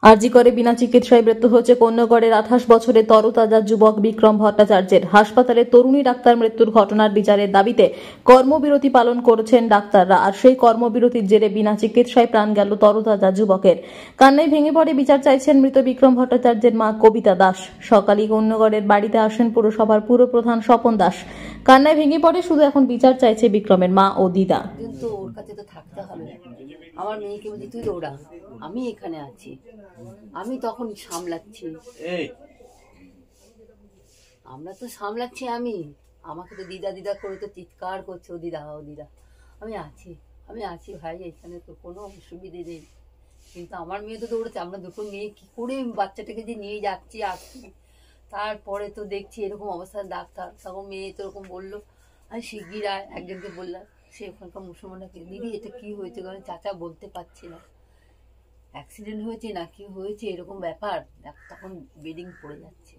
আরজি করে বিনা চিকিৎসায় মৃত্যু হয়েছে কোন্নগরের 28 বছরের তরতাজা যুবক বিক্রম ভট্টাচার্যের। হাসপাতালে তরুণী ডাক্তার মৃত্যুর ঘটনার বিচারের দাবিতে কর্মবিরতি পালন করেছেন ডাক্তাররা। আর সেই কর্মবিরতির জেরে বিনা চিকিৎসায় প্রাণ গেল তরতাজা যুবকের। কান্নায় ভেঙে পড়ে বিচার চাইছেন মৃত বিক্রম ভট্টাচার্যের মা কবিতা দাস। সকালেই কোন্নগরের বাড়িতে আসেন পুরসভার পুরপ্রধান স্বপন দাস। কান্নায় ভেঙে পড়ে শুধু এখন বিচার চাইছে বিক্রমের মা ও দিদা। কিন্তু ওর কাছে তো থাকতে হবে। আমার মেয়েকে বলছি তুই দৌড়া, আমি এখানে আছি, আমি তখন সামলাচ্ছি, আমরা তো সামলাচ্ছি। আমাকে তো দিদা দিদা করে তো চিৎকার করছে, ও দিদা ও দিদা। আমি আছি ভাই, এখানে তো কোনো অসুবিধে নেই। কিন্তু আমার মেয়ে তো দৌড়েছে। আমরা দুটো মেয়ে কি করে বাচ্চাটাকে যে নিয়ে যাচ্ছি আসছি, তারপরে তো দেখছি এরকম অবস্থা। ডাক্তার তখন মেয়ে তো এরকম বললো, আমি শিগগির একজনকে বললাম, সে ওখানকার মুসলমানকে, দিদি এটা কি হয়েছে? কারণ চাচা বলতে পারছি না অ্যাক্সিডেন্ট হয়েছে না কি হয়েছে, এরকম ব্যাপার। তখন বেডিং পড়ে যাচ্ছে,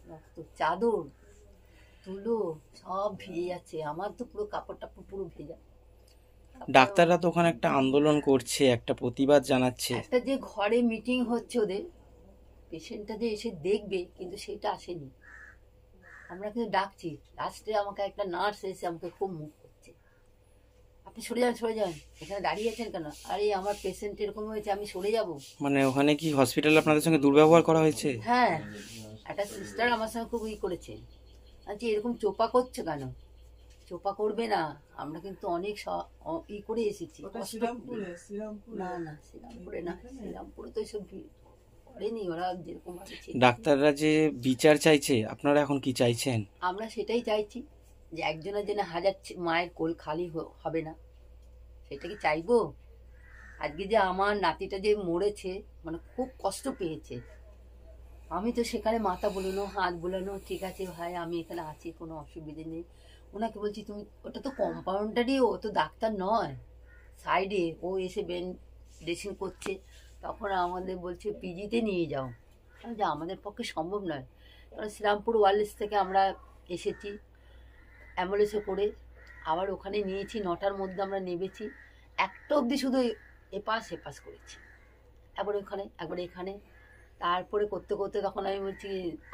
রক্ত, চাদর, তুলো সব ভিজে যাচ্ছে। আমার তো পুরো কাপড় টাপড় পুরো ভেজা। ডাক্তাররা তো ওখানে একটা আন্দোলন করছে, একটা প্রতিবাদ জানাচ্ছে। একটা যে ঘরে মিটিং হচ্ছে ওদের, পেশেন্টটা যে এসে দেখবে, কিন্তু সেটা আসেনি। আমরা কিন্তু ডাকছি, লাস্টে আমাকে একটা নার্স এসে আমাকে খুব মুখ করছে, আপনি সরে যান, এখানে দাঁড়িয়ে আছেন কেন? আরে আমার পেশেন্ট এরকম হয়েছে, আমি সরে যাব। মানে ওখানে কি হসপিটালে আপনাদের সঙ্গে দুর্ব্যবহার করা হয়েছে? হ্যাঁ, একটা সিস্টার আমার সঙ্গে খুব করেছে। আচ্ছা এরকম চোপা করছে কেন? চোপা করবে না, আমরা কিন্তু অনেক করে এসেছি। না শ্রীরামপুরে তো এসব করেনি ওরা। যেরকম ডাক্তাররা যে বিচার চাইছে, আপনারা এখন কি চাইছেন? আমরা সেটাই চাইছি, যে একজনের জন্য হাজার মায়ের কোল খালি হবে না, সেটা কি চাইবো? আজকে যে আমার নাতিটা যে মরেছে, মানে খুব কষ্ট পেয়েছে, আমি তো সেখানে মাথা বোলানো, হাত বোলানো, ঠিক আছে ভাই আমি এখানে আছি, কোনো অসুবিধে নেই। ওনাকে বলছি তুমি, ওটা তো কম্পাউন্ডারই, ও তো ডাক্তার নয়, সাইডে ও এসে ড্রেসিং করছে। তখন আমাদের বলছে পিজিতে নিয়ে যাও, যে আমাদের পক্ষে সম্ভব নয়। কারণ শ্রীরামপুর ওয়ারলেস থেকে আমরা এসেছি অ্যাম্বুলেন্সে করে, আবার ওখানে নিয়েছি, 9টার মধ্যে আমরা নেমেছি, একটা অবধি শুধু এপাশ করেছি, একবার ওখানে একবার এখানে। তারপরে করতে করতে তখন আমি বলছি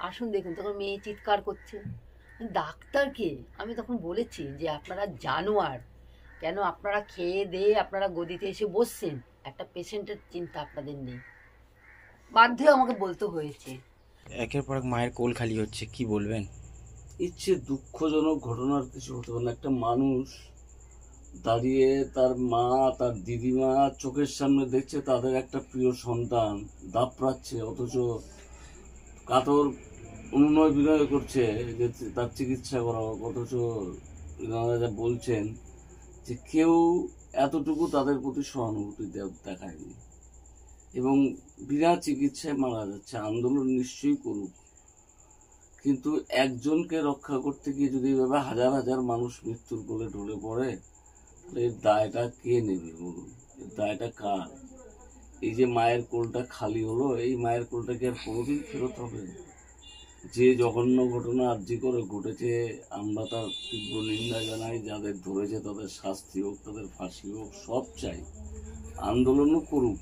আসুন দেখুন, তখন মেয়ে চিৎকার করছে, ডাক্তারকে আমি তখন বলেছি যে আপনারা জানোয়ার, কেন আপনারা খেয়ে দিয়ে আপনারা গদিতে এসে বসছেন, একটা পেশেন্টের চিন্তা আপনাদের নেই। বাধ্য আমাকে বলতে হয়েছে। একের পর এক মায়ের কোল খালি হচ্ছে, কি বলবেন? ইচ্ছে দুঃখজনক ঘটনার কিছু হতে পারে না। একটা মানুষ দাঁড়িয়ে তার মা, তার দিদিমা চোখের সামনে দেখছে তাদের একটা প্রিয় সন্তান দাপড়াচ্ছে, অথচ কাতর অনুনয় বিনয় করছে যে তার চিকিৎসা করা হোক, অথচ যা বলছেন যে কেউ এতটুকু তাদের প্রতি সহানুভূতি দেখায়নি এবং বিনা চিকিৎসায় মারা যাচ্ছে। আন্দোলন নিশ্চয়ই করুক, কিন্তু একজনকে রক্ষা করতে গিয়ে যদি এভাবে হাজার হাজার মানুষ মৃত্যুর কোলে ঢলে পড়ে, তাহলে এর দায়টা কে নেবে বলুন? এর দায়টা কার? এই যে মায়ের কোলটা খালি হলো, এই মায়ের কোলটা কি আর কোনোদিন ফেরত হবে? যে জঘন্য ঘটনা আরজি করে ঘটেছে, আমরা তার তীব্র নিন্দা জানাই। যাদের ধরেছে তাদের শাস্তি হোক, তাদের ফাঁসি হোক, সব চাই। আন্দোলনও করুক,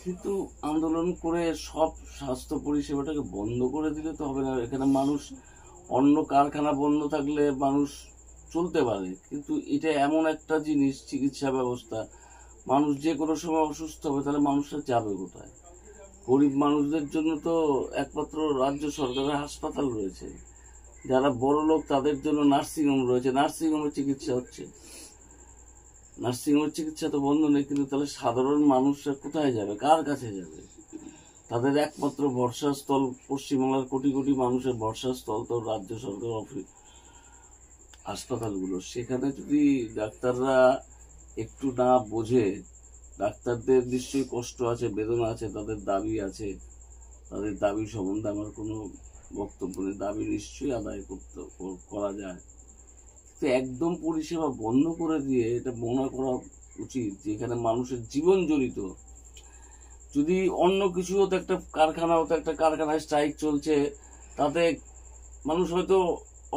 কিন্তু আন্দোলন করে সব স্বাস্থ্য পরিষেবাটাকে বন্ধ করে দিলে তো হবে না। এখানে মানুষ, অন্য কারখানা বন্ধ থাকলে মানুষ চলতে পারে, কিন্তু এটা এমন একটা জিনিস, চিকিৎসা ব্যবস্থা, মানুষ যে কোনো সময় অসুস্থ হবে, তাহলে মানুষরা যাবে কোথায়? গরিব মানুষদের জন্য তো একমাত্র রাজ্য সরকারের হাসপাতাল রয়েছে, যারা বড় লোক তাদের জন্য নার্সিংহোম রয়েছে, নার্সিংহোমে চিকিৎসা হচ্ছে। নার্সিংহোমের চিকিৎসা তো বন্ধ নেই, কিন্তু তাহলে সাধারণ মানুষরা কোথায় যাবে, কার কাছে যাবে? তাদের একমাত্র ভরসাস্থল, পশ্চিমবাংলার কোটি কোটি মানুষের ভরসাস্থল তো রাজ্য সরকার অফিস হাসপাতালগুলো। সেখানে যদি ডাক্তাররা একটু না বোঝে, ডাক্তারদের নিশ্চয়ই কষ্ট আছে, বেদনা আছে, তাদের দাবি আছে, তাদের দাবি সম্বন্ধে আমার কোনো বক্তব্য নেই, দাবি নিশ্চয়ই আদায় করা যায়। তো একদম পরিষেবা বন্ধ করে দিয়ে এটা মনে করা উচিত যে এখানে মানুষের জীবন জড়িত। যদি অন্য কিছু হতো, একটা কারখানা হতো, একটা কারখানায় স্ট্রাইক চলছে, তাতে মানুষ হয়তো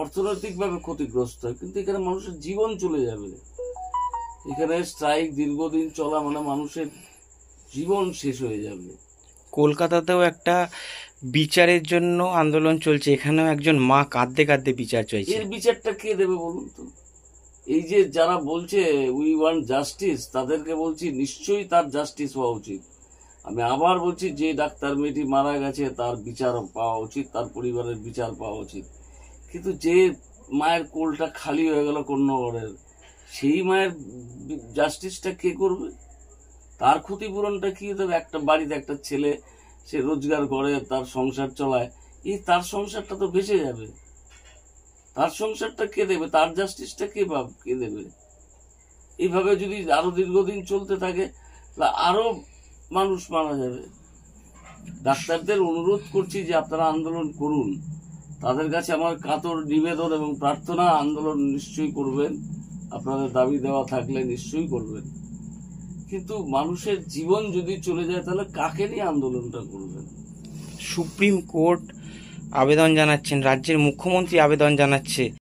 অর্থনৈতিকভাবে ক্ষতিগ্রস্ত হয়, কিন্তু এখানে মানুষের জীবন চলে যাবে। এখানে স্ট্রাইক দীর্ঘদিন চলা মানে মানুষের জীবন শেষ হয়ে যাবে। কলকাতাতেও একটা বিচারের জন্য আন্দোলন চলছে, এখানেও একজন মা কাঁদতে কাঁদতে বিচার চাইছে। এর বিচারটা কে দেবে বলুন তো? এই যে যারা বলছে উই ওয়ান্ট জাস্টিস, তাদেরকে বলছি নিশ্চয়ই তার জাস্টিস হওয়া উচিত। আমি আবার বলছি, যে ডাক্তার মেয়েটি মারা গেছে তার বিচার পাওয়া উচিত, তার পরিবারের বিচার পাওয়া উচিত। কিন্তু যে মায়ের কোলটা খালি হয়ে গেল কন্যাগড়ের, সেই মায়ের জাস্টিসটা কে করবে? তার ক্ষতিপূরণটা কি দেবে? একটা বাড়িতে একটা ছেলে, সে রোজগার করে, তার সংসার চলায়, তার সংসারটা তো বেঁচে যাবে। তার সংসারটা কে দেবে? তার জাস্টিসটা কে দেবে? এইভাবে যদি আরো দীর্ঘদিন চলতে থাকে তাহলে আরো মানুষ মারা যাবে। ডাক্তারদের অনুরোধ করছি যে আপনারা আন্দোলন করুন। তাদের কাছে আমার কাতর নিবেদন এবং প্রার্থনা, আন্দোলন নিশ্চয়ই করবেন, আপনাদের দাবি দেওয়া থাকলে নিশ্চয়ই করবেন। কিন্তু মানুষের জীবন যদি চলে যায় তাহলে কাকে নিয়ে আন্দোলনটা করবেন? সুপ্রিম কোর্ট আবেদন জানাচ্ছেন, রাজ্যের মুখ্যমন্ত্রী আবেদন জানাচ্ছে